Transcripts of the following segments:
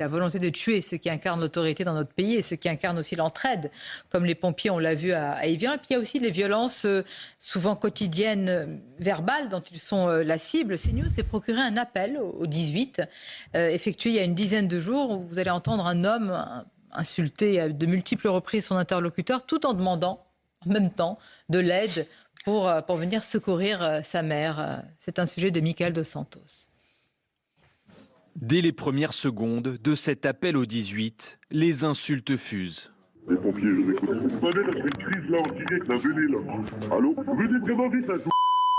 la volonté de tuer ceux qui incarnent l'autorité dans notre pays et ceux qui incarnent aussi l'entraide, comme les pompiers, on l'a vu à Évian. Et puis il y a aussi les violences souvent quotidiennes, verbales, dont ils sont la cible. CNews s'est procuré un appel au 18, effectué il y a une dizaine de jours, où vous allez entendre un homme insulter de multiples reprises son interlocuteur, tout en demandant en même temps de l'aide pour venir secourir sa mère. C'est un sujet de Michael Dos Santos. Dès les premières secondes de cet appel au 18, les insultes fusent. Les pompiers, je vous écoute. Venez, là, je fais une crise là en direct, là, venez là. Allô? Venez vraiment vite, là,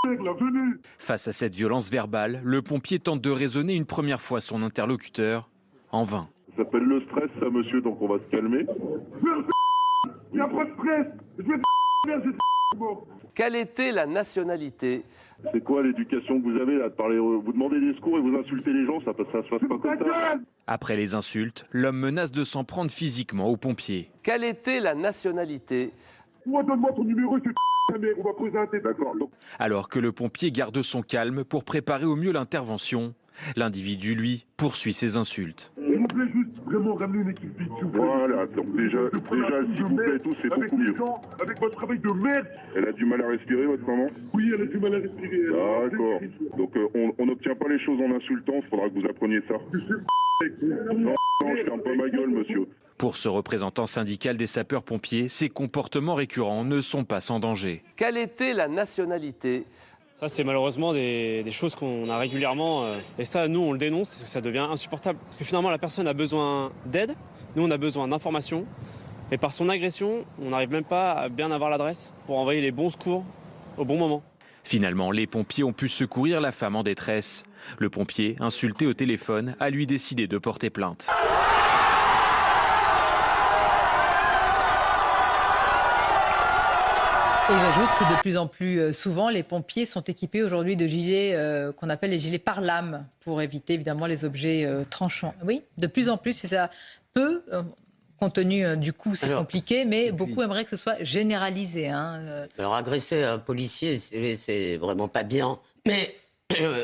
là, venez. Face à cette violence verbale, le pompier tente de raisonner une première fois son interlocuteur, en vain. Ça s'appelle le stress, ça, monsieur, donc on va se calmer. Il n'y a pas de stress. Je vais mort. Quelle était la nationalité? C'est quoi l'éducation que vous avez là de parler, vous demandez des secours et vous insultez les gens, ça se passe pas comme ça. Après les insultes, l'homme menace de s'en prendre physiquement aux pompiers. Quelle était la nationalité? Moi, donne-moi ton numéro, c'est ta mère, on va poser un tête, d'accord. Alors que le pompier garde son calme pour préparer au mieux l'intervention, l'individu, lui, poursuit ses insultes. On voudrait juste vraiment ramener une équipe vite. Voilà, donc déjà s'il vous plaît, tout, c'est beaucoup mieux. Avec votre travail de merde. Elle a du mal à respirer, votre maman? Oui, elle a du mal à respirer. D'accord. Donc on n'obtient pas les choses en insultant, il faudra que vous appreniez ça. Non, je ferme pas ma gueule, monsieur. Pour ce représentant syndical des sapeurs-pompiers, ces comportements récurrents ne sont pas sans danger. Quelle était la nationalité? Ça, c'est malheureusement des choses qu'on a régulièrement. Et ça, nous, on le dénonce parce que ça devient insupportable. Parce que finalement, la personne a besoin d'aide. Nous, on a besoin d'informations. Et par son agression, on n'arrive même pas à bien avoir l'adresse pour envoyer les bons secours au bon moment. Finalement, les pompiers ont pu secourir la femme en détresse. Le pompier, insulté au téléphone, a lui décidé de porter plainte. Et j'ajoute que de plus en plus souvent, les pompiers sont équipés aujourd'hui de gilets qu'on appelle les gilets pare-lames pour éviter évidemment les objets tranchants. Oui, de plus en plus, et ça peut, compte tenu du coût, c'est compliqué, mais beaucoup aimeraient que ce soit généralisé. Alors agresser un policier, c'est vraiment pas bien, mais...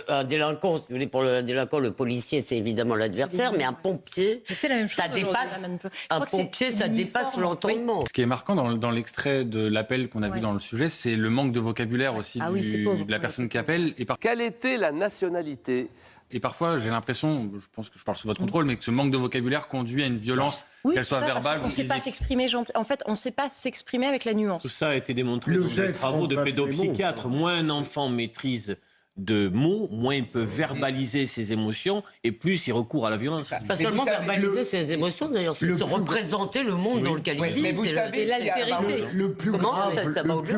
un délinquant, si vous voulez, pour le délinquant, le policier, c'est évidemment l'adversaire, mais un pompier, c'est la même chose, un pompier, ça dépasse l'entendement. Ce qui est marquant dans l'extrait de l'appel qu'on a vu dans le sujet, c'est le manque de vocabulaire aussi de la personne qui appelle. Quelle était la nationalité? Et parfois, j'ai l'impression, je pense que je parle sous votre contrôle, mais que ce manque de vocabulaire conduit à une violence, qu'elle soit verbale ou physique. On ne sait pas s'exprimer en fait, on ne sait pas s'exprimer avec la nuance. Tout ça a été démontré dans des travaux de pédopsychiatres. Moins un enfant maîtrise de mots, moins il peut verbaliser ses émotions et plus il recourt à la violence. Pas seulement verbaliser ses émotions, d'ailleurs, c'est se représenter le monde dans lequel il vit, c'est l'altérité. Le plus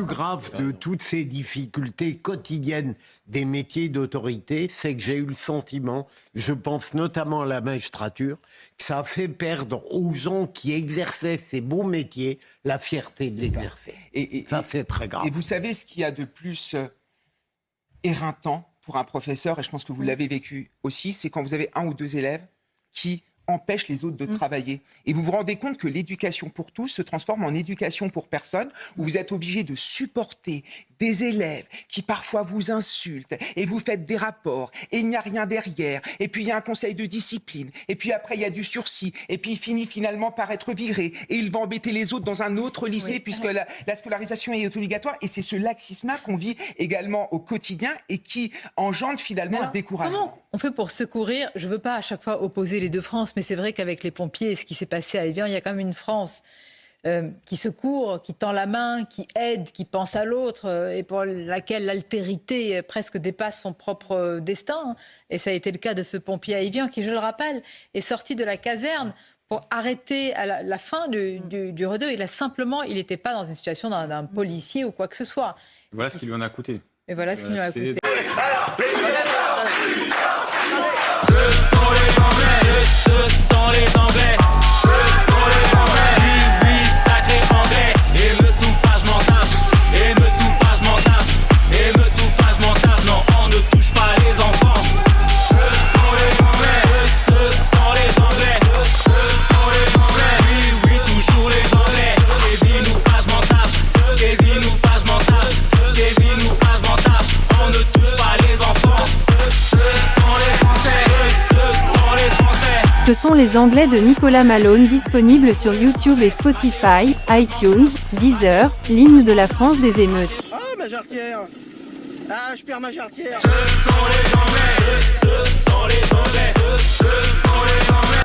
grave de toutes ces difficultés quotidiennes des métiers d'autorité, c'est que j'ai eu le sentiment, je pense notamment à la magistrature, que ça a fait perdre aux gens qui exerçaient ces beaux métiers la fierté de l'exercer. Et ça, c'est très grave. Et vous savez ce qu'il y a de plus éreintant pour un professeur, et je pense que vous l'avez vécu aussi, c'est quand vous avez un ou deux élèves qui empêchent les autres de travailler. Et vous vous rendez compte que l'éducation pour tous se transforme en éducation pour personne, où vous êtes obligé de supporter des élèves qui parfois vous insultent, et vous faites des rapports, et il n'y a rien derrière, et puis il y a un conseil de discipline, et puis après il y a du sursis, et puis il finit finalement par être viré, et il va embêter les autres dans un autre lycée, puisque la scolarisation est obligatoire, et c'est ce laxisme-là qu'on vit également au quotidien, et qui engendre finalement un découragement. Comment on fait pour secourir? Je ne veux pas à chaque fois opposer les deux France, mais c'est vrai qu'avec les pompiers et ce qui s'est passé à Évian, il y a quand même une France qui secourt, qui tend la main, qui aide, qui pense à l'autre, et pour laquelle l'altérité presque dépasse son propre destin. Et ça a été le cas de ce pompier à Évian qui, je le rappelle, est sorti de la caserne pour arrêter à la fin du redeux. Il n'était pas dans une situation d'un policier ou quoi que ce soit. Voilà ce qui lui en a coûté. Et voilà ce qui lui en a coûté. Ce sont les Anglais, ce sont les Anglais, ce sont les Anglais. Oui, oui, sacré anglais. Et me tout pas, je m'en tape. Et me tout pas, je m'en tape. Et me tout pas, je m'en tape. Non, on ne touche pas les enfants. Ce sont les Anglais, ce sont les Anglais, ce sont les Anglais. Oui, oui, toujours les Anglais. Kevin ou pas, je m'en tape. Kevin ou pas, je m'en tape. Kevin ou pas, je m'en tape. On ne touche pas les enfants. Ce sont les Français. Ce sont les Anglais de Nicolas Malone, disponible sur YouTube et Spotify, iTunes, Deezer, l'hymne de la France des émeutes. Oh ma jarretière. Ah, je perds ma jarretière. Ce sont les Anglais.